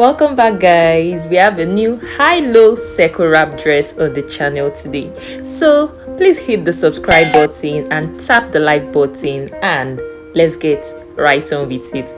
Welcome back, guys. We have a new high-low circle wrap dress on the channel today, so please hit the subscribe button and tap the like button, and let's get right on with it.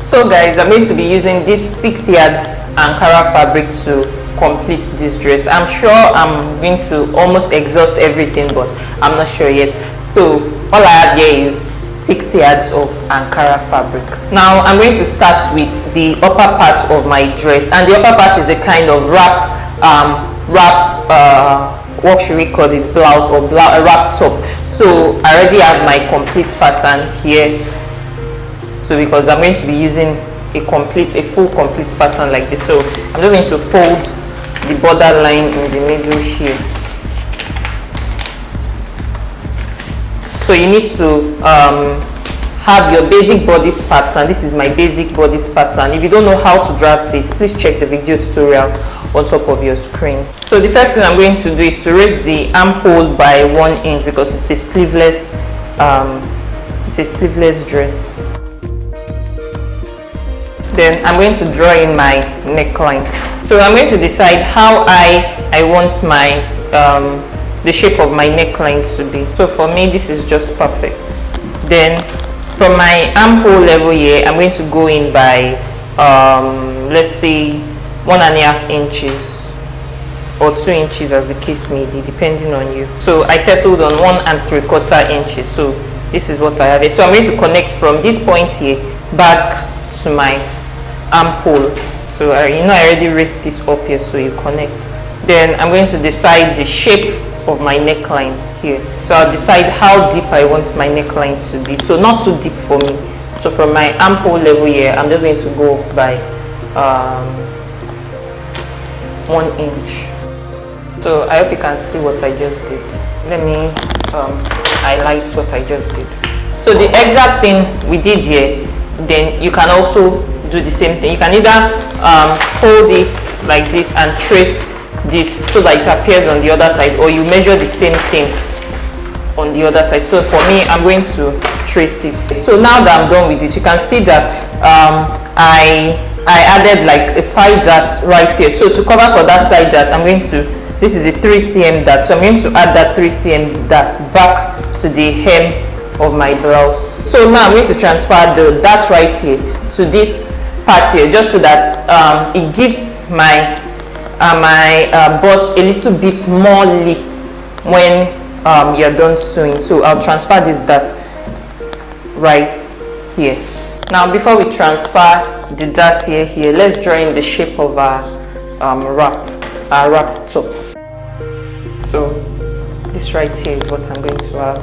So guys, I'm going to be using this 6 yards Ankara fabric to complete this dress. I'm sure I'm going to almost exhaust everything, but I'm not sure yet. So all I have here is 6 yards of Ankara fabric. Now I'm going to start with the upper part of my dress, and the upper part is a kind of what should we call it, blouse or wrap top. So I already have my complete pattern here. So because I'm going to be using a full complete pattern like this, so I'm just going to fold the border line in the middle here. So you need to have your basic bodice pattern. This is my basic bodice pattern. If you don't know how to draft it, please check the video tutorial on top of your screen. So the first thing I'm going to do is to raise the armhole by 1 inch because it's a sleeveless dress. Then I'm going to draw in my neckline. So I'm going to decide how I want my the shape of my neckline to be. So for me, this is just perfect. Then from my armhole level here, I'm going to go in by let's say 1.5 inches or 2 inches, as the case may be, depending on you. So I settled on 1.75 inches. So this is what I have here. So I'm going to connect from this point here back to my armhole. So I already raised this up here, so you connect. Then I'm going to decide the shape of my neckline here. So I'll decide how deep I want my neckline to be, so not too deep for me. So from my armhole level here, I'm just going to go up by 1 inch. So I hope you can see what I just did. Let me highlight what I just did. So the exact thing we did here, then you can also do the same thing. You can either fold it like this and trace this so that it appears on the other side, or you measure the same thing on the other side. So for me, I'm going to trace it. So now that I'm done with it, you can see that I added like a side dart right here. So to cover for that side dart, I'm going to, this is a 3 cm dart, so I'm going to add that 3 cm dart back to the hem of my blouse. So now I'm going to transfer the dart right here to this part here, just so that it gives my bust a little bit more lift when you're done sewing. So I'll transfer this dart right here. Now before we transfer the dart here, let's draw in the shape of our wrap top. So this right here is what I'm going to have.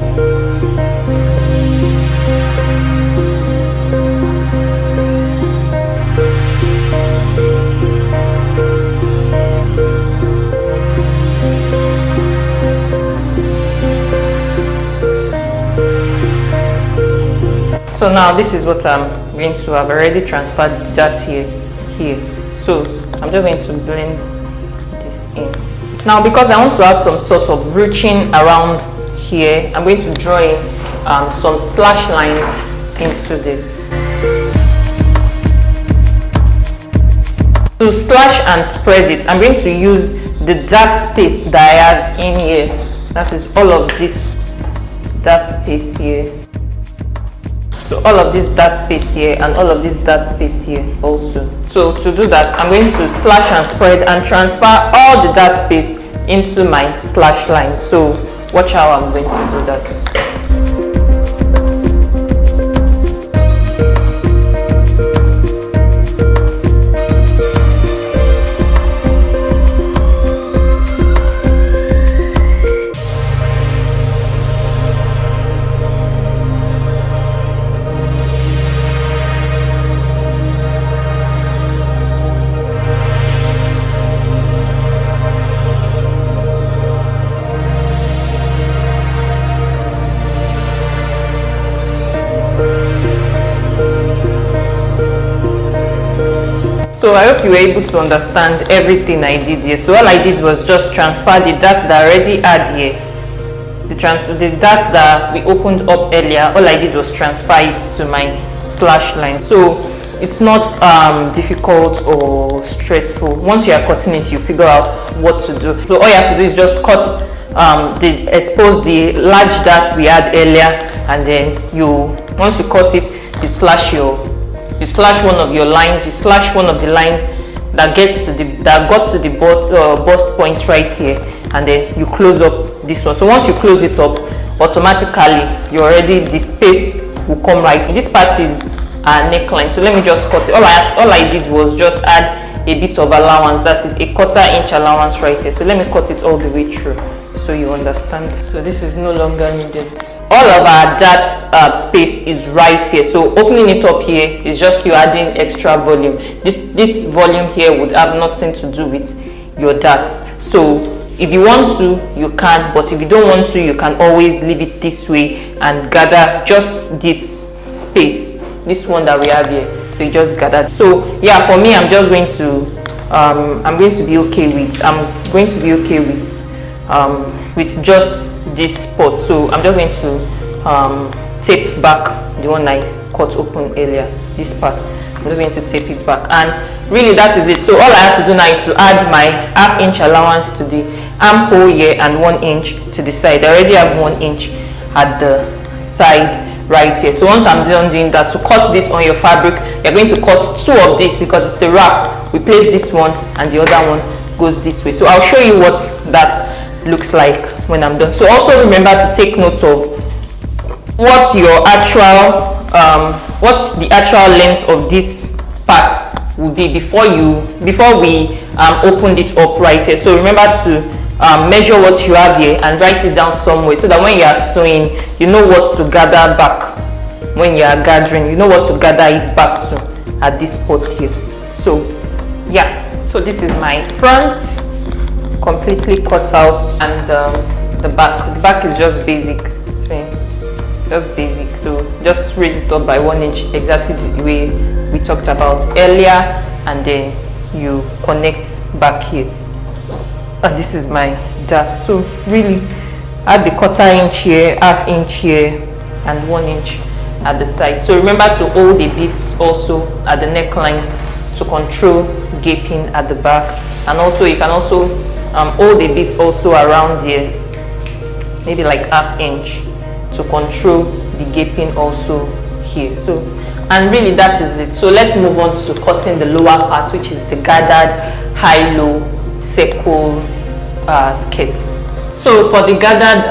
So now this is what I'm going to have. Already transferred that here. So I'm just going to blend this in. Now because I want to have some sort of ruching around here, I'm going to draw in some slash lines into this. To slash and spread it, I'm going to use the dart space that I have in here. That is all of this dart space here. So all of this dart space here and all of this dart space here also. So to do that, I'm going to slash and spread and transfer all the dart space into my slash line. So watch how I'm going to do that. So I hope you were able to understand everything I did here. So all I did was just transfer the dart that I already had here the dart that we opened up earlier, all I did was transfer it to my slash line. So it's not difficult or stressful. Once you are cutting it, you figure out what to do. So all you have to do is just cut expose the large dart we had earlier, and then once you cut it, you slash one of your lines, you slash one of the lines that got to the bust point right here, and then you close up this one. So once you close it up, automatically the space will come right. This part is a neckline, so let me just cut it. All I did was just add a bit of allowance, that is a 1/4 inch allowance right here. So let me cut it all the way through so you understand. So this is no longer needed. All of our dart space is right here, so opening it up here is just you adding extra volume. This volume here would have nothing to do with your darts. So if you want to, you can, but if you don't want to, you can always leave it this way and gather just this space, this one that we have here. So you just gather. So yeah, for me, I'm just going to I'm going to be okay with just this spot. So I'm just going to tape back the one I cut open earlier, this part. I'm just going to tape it back, and really that is it. So all I have to do now is to add my 1/2 inch allowance to the armhole here and 1 inch to the side. I already have 1 inch at the side right here. So once I'm done doing that, to cut this on your fabric, you're going to cut 2 of this because it's a wrap. We place this one and the other one goes this way. So I'll show you what that looks like when I'm done. So also remember to take note of what's the actual length of this part will be before we opened it up right here. So remember to measure what you have here and write it down somewhere, so that when you are sewing, you know what to gather back. When you are gathering, you know what to gather it back to at this spot here. So yeah, so this is my front completely cut out, and the back is just basic. See, just basic. So just raise it up by 1 inch, exactly the way we talked about earlier, and then you connect back here. And this is my dart. So really add the 1/4 inch here, 1/2 inch here, and 1 inch at the side. So remember to hold the beads also at the neckline to control gaping at the back, and also you can also hold the beads also around here, maybe like 1/2 inch, to control the gaping also here. So, and really that is it. So let's move on to cutting the lower part, which is the gathered high-low circle skirts. So for the gathered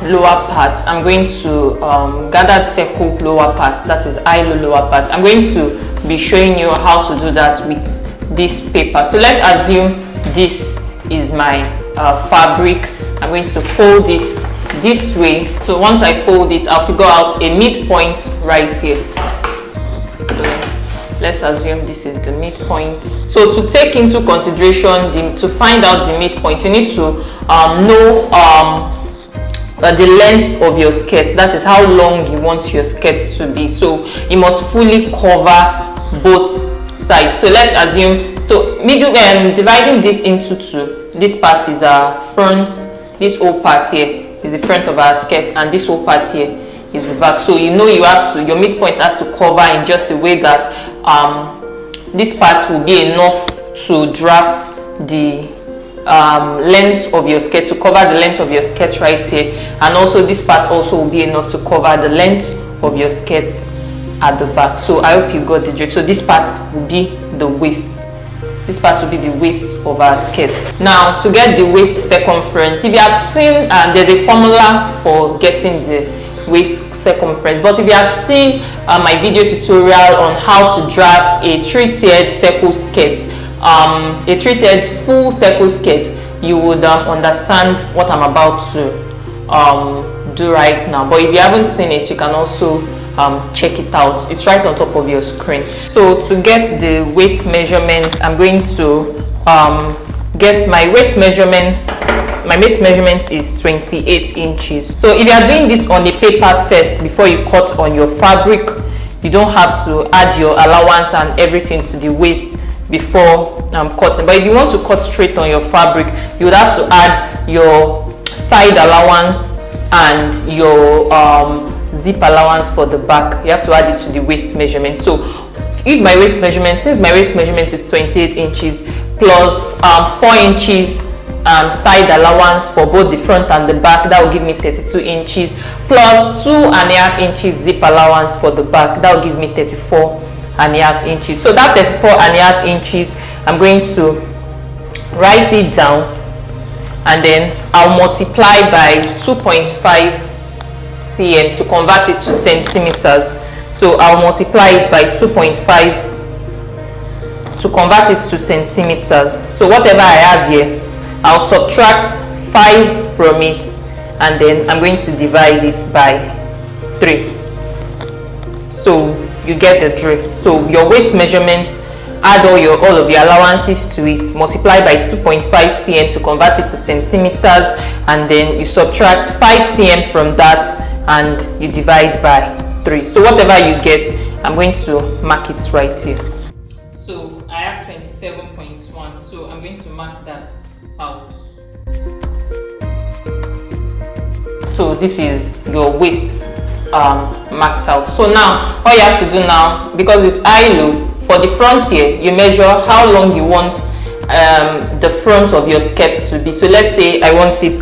lower part, I'm going to gathered circle lower part, that is high-low lower part. I'm going to be showing you how to do that with this paper. So let's assume this is my fabric. I'm going to fold it this way. So once I fold it, I'll figure out a midpoint right here. So let's assume this is the midpoint. So to take into consideration to find out the midpoint, you need to know the length of your skirt. That is how long you want your skirt to be. So you must fully cover both sides. So let's assume, so dividing this into 2. This part is our front, this whole part here is the front of our skirt, and this whole part here is the back. So you know your midpoint has to cover in just the way that this part will be enough to draft the length of your skirt, to cover the length of your skirt right here, and also this part also will be enough to cover the length of your skirt at the back. So I hope you got the drift. So this part will be the waist. This part will be the waist of our skirt. Now to get the waist circumference, if you have seen there's a formula for getting the waist circumference, but if you have seen my video tutorial on how to draft a 3-tiered circle skirt, a 3-tiered full circle skirt, you would understand what I'm about to do right now. But if you haven't seen it, you can also check it out. It's right on top of your screen. So to get the waist measurement, I'm going to get my waist measurement. My waist measurement is 28 inches. So if you are doing this on the paper first before you cut on your fabric, you don't have to add your allowance and everything to the waist before cutting. But if you want to cut straight on your fabric, you would have to add your side allowance and your zip allowance for the back. You have to add it to the waist measurement. So if my waist measurement, since my waist measurement is 28 inches plus 4 inches side allowance for both the front and the back, that will give me 32 inches plus 2.5 inches zip allowance for the back, that will give me 34.5 inches. So that 34.5 inches, I'm going to write it down, and then I'll multiply by 2.5 cm to convert it to centimeters. So I'll multiply it by 2.5 to convert it to centimeters. So whatever I have here, I'll subtract 5 from it, and then I'm going to divide it by 3. So you get the drift. So your waist measurement, add all of your allowances to it, multiply by 2.5 cm to convert it to centimeters, and then you subtract 5 cm from that and you divide by 3. So whatever you get, I'm going to mark it right here. So I have 27.1, so I'm going to mark that out. So this is your waist marked out. So now all you have to do now, because it's high low, for the front here, you measure how long you want the front of your skirt to be. So let's say I want it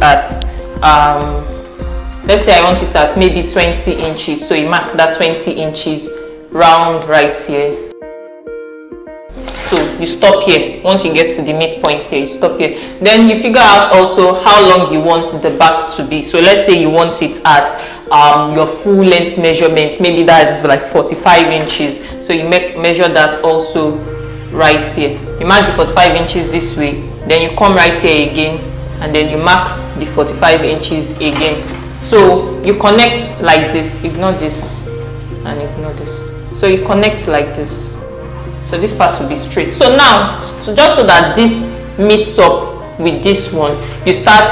at maybe 20 inches. So you mark that 20 inches round right here. So you stop here. Once you get to the midpoint here, you stop here. Then you figure out also how long you want the back to be. So let's say you want it at your full length measurement. Maybe that is like 45 inches. So you measure that also right here. You mark the 45 inches this way. Then you come right here again, and then you mark the 45 inches again. So you connect like this. Ignore this and ignore this. So you connect like this. So this part will be straight. So now, just so that this meets up with this one, you start,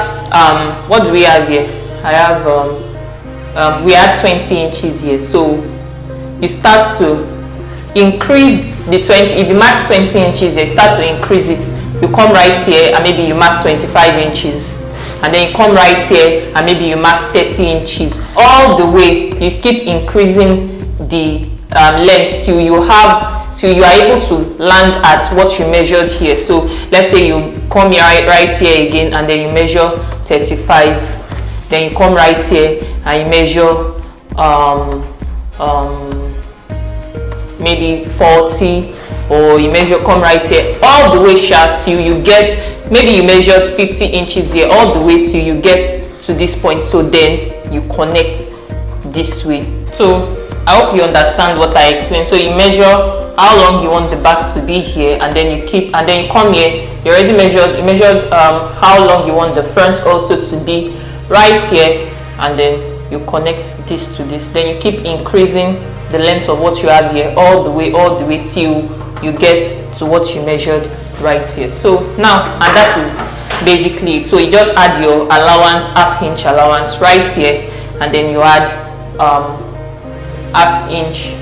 what do we have here? I have, we had 20 inches here. So you start to increase the 20, if you mark 20 inches here, you start to increase it. You come right here and maybe you mark 25 inches. And then you come right here and maybe you mark 30 inches. All the way, you keep increasing the length till you are able to land at what you measured here. So let's say you come here right here again, and then you measure 35. Then you come right here and you measure maybe 40, or you come right here all the way sharp till you get, maybe you measured 50 inches here, all the way till you get to this point. So then you connect this way. So I hope you understand what I explained. So you measure how long you want the back to be here, and then you come here. You already measured how long you want the front also to be right here, and then you connect this to this. Then you keep increasing the length of what you have here all the way till you get to what you measured right here. So now, and that is basically it. So you just add your allowance, half-inch allowance right here, and then you add half-inch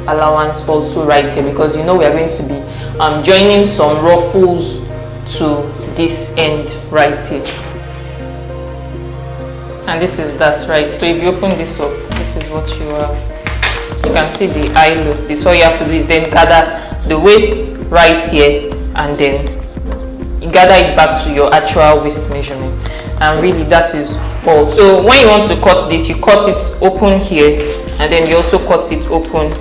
allowance also right here, because you know we are going to be joining some ruffles to this end right here. And this is that, right? So if you open this up, this is what you have. You can see the eye look. This, all you have to do is then gather the waist right here, and then you gather it back to your actual waist measurement. And really that is all. So when you want to cut this, you cut it open here, and then you also cut it open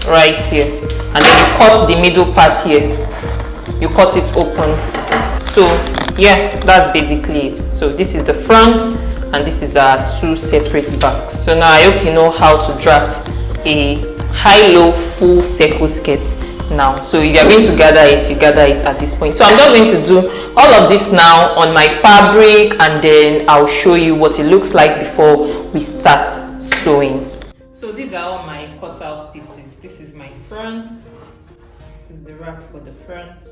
right here, and then you cut the middle part here, you cut it open. So yeah, that's basically it. So this is the front, and this is our two separate backs. So now I hope you know how to draft a high-low full circle skirt now. So if you are going to gather it, you gather it at this point. So I'm just going to do all of this now on my fabric, and then I'll show you what it looks like before we start sewing. So these are all my cut out pieces. This is my front. This is the wrap for the front.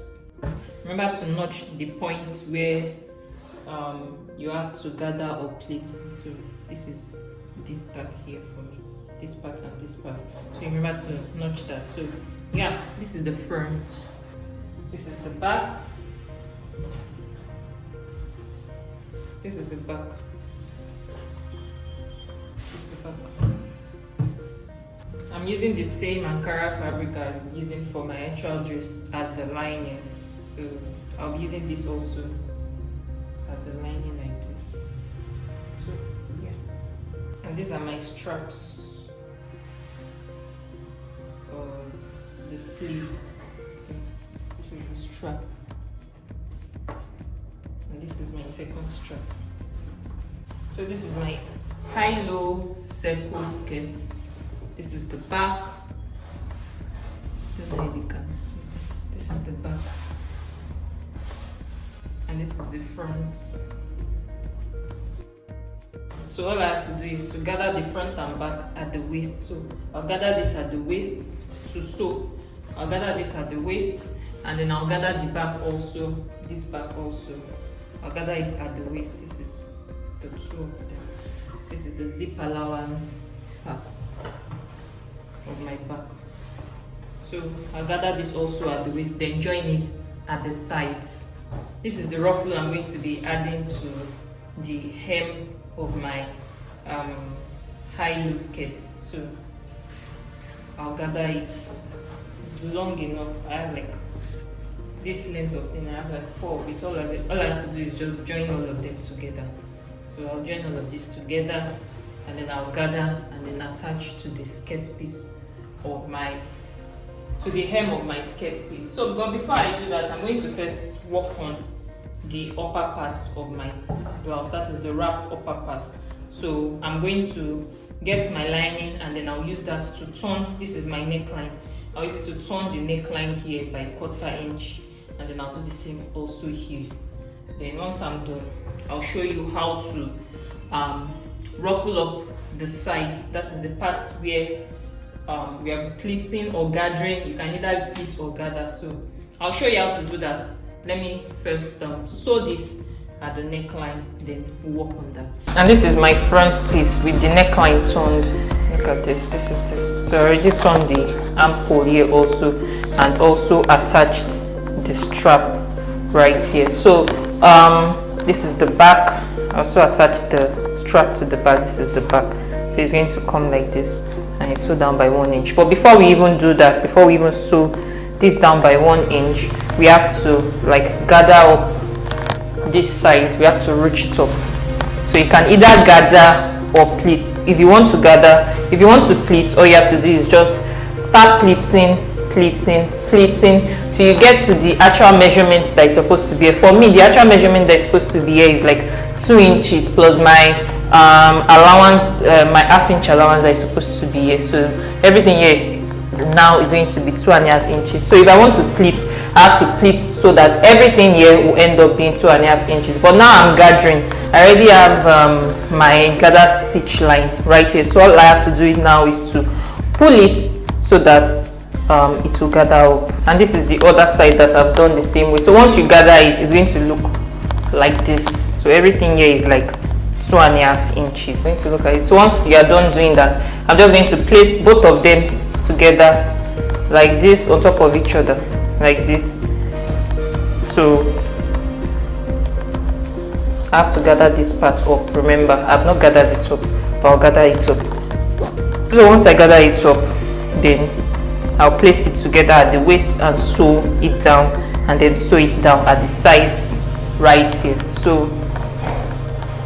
Remember to notch the points where you have to gather or pleat. So this is that here for me, this part and this part. So remember to notch that. So yeah, this is the front. This is the back. This is the back. I'm using the same Ankara fabric I'm using for my actual dress as the lining. So I'll be using this also as a lining like this. So yeah. And these are my straps for the sleeve. So this is the strap. And this is my second strap. So this is my high-low circle skirts. This is the back. I don't know if you can see this. This is the back. And this is the front. So all I have to do is to gather the front and back at the waist. So I'll gather this at the waist to sew. I'll gather this at the waist, and then I'll gather the back also, this back also. I'll gather it at the waist. This is the two of them. This is the zip allowance parts of my back. So I'll gather this also at the waist, then join it at the sides. This is the ruffle I'm going to be adding to the hem of my high-low skirts. So I'll gather it. It's long enough. I have like this length of thing. I have like 4 of it. All I have to do is just join all of them together. So I'll join all of this together, and then I'll gather and then attach to the skirt piece of to the hem of my skirt piece. So, but before I do that, I'm going to first work on the upper part of my blouse. That is the wrap upper part. So I'm going to get my lining, and then I'll use that to turn. This is my neckline. I'll use it to turn the neckline here by 1/4 inch, and then I'll do the same also here. Then once I'm done, I'll show you how to ruffle up the sides. That is the parts where we are pleating or gathering. You can either pleat or gather. So I'll show you how to do that. Let me first sew this at the neckline, then we'll work on that. And this is my front piece with the neckline turned. Look at this. This is this. So I already turned the armhole here also, and also attached the strap right here. So this is the back. I also attached the strap to the back. This is the back. So it's going to come like this, and it's sew down by 1 inch. But before we even do that, before we even sew this down by 1 inch, we have to like gather up this side. We have to reach it up. So you can either gather or pleat. If you want to gather, if you want to pleat, all you have to do is just start pleating till you get to the actual measurement that is supposed to be here. For me, the actual measurement that is supposed to be here is like 2 inches plus my allowance, my ½ inch allowance that is supposed to be here. So everything here now is going to be 2½ inches. So if I want to pleat, I have to pleat so that everything here will end up being 2½ inches. But now I'm gathering. I already have my gather stitch line right here. So all I have to do now is to pull it so that it will gather up. And this is the other side that I've done the same way. So once you gather it, it's going to look like this. So everything here is like 2½ inches. Going to look at it. So once you are done doing that, I'm just going to place both of them together like this on top of each other, like this. So I have to gather this part up. Remember, I've not gathered it up, but I'll gather it up. So once I gather it up, then I'll place it together at the waist and sew it down, and then sew it down at the sides right here. So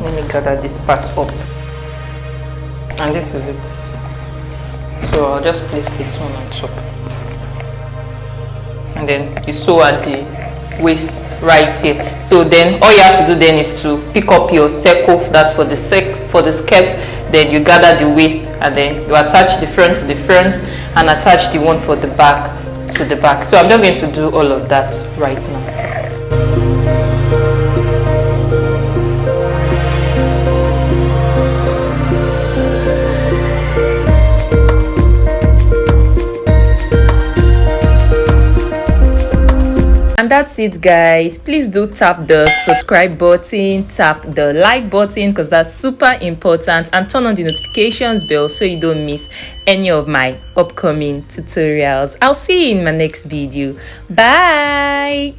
let me gather this part up, and this is it. So I'll just place this one on top, and then you sew at the waist right here. So then all you have to do then is to pick up your circle. That's for the skirt. Then you gather the waist, and then you attach the front to the front and attach the one for the back to the back. So I'm just going to do all of that right now. And that's it, guys. Please do tap the subscribe button, tap the like button, because that's super important, and turn on the notifications bell so you don't miss any of my upcoming tutorials. I'll see you in my next video. Bye.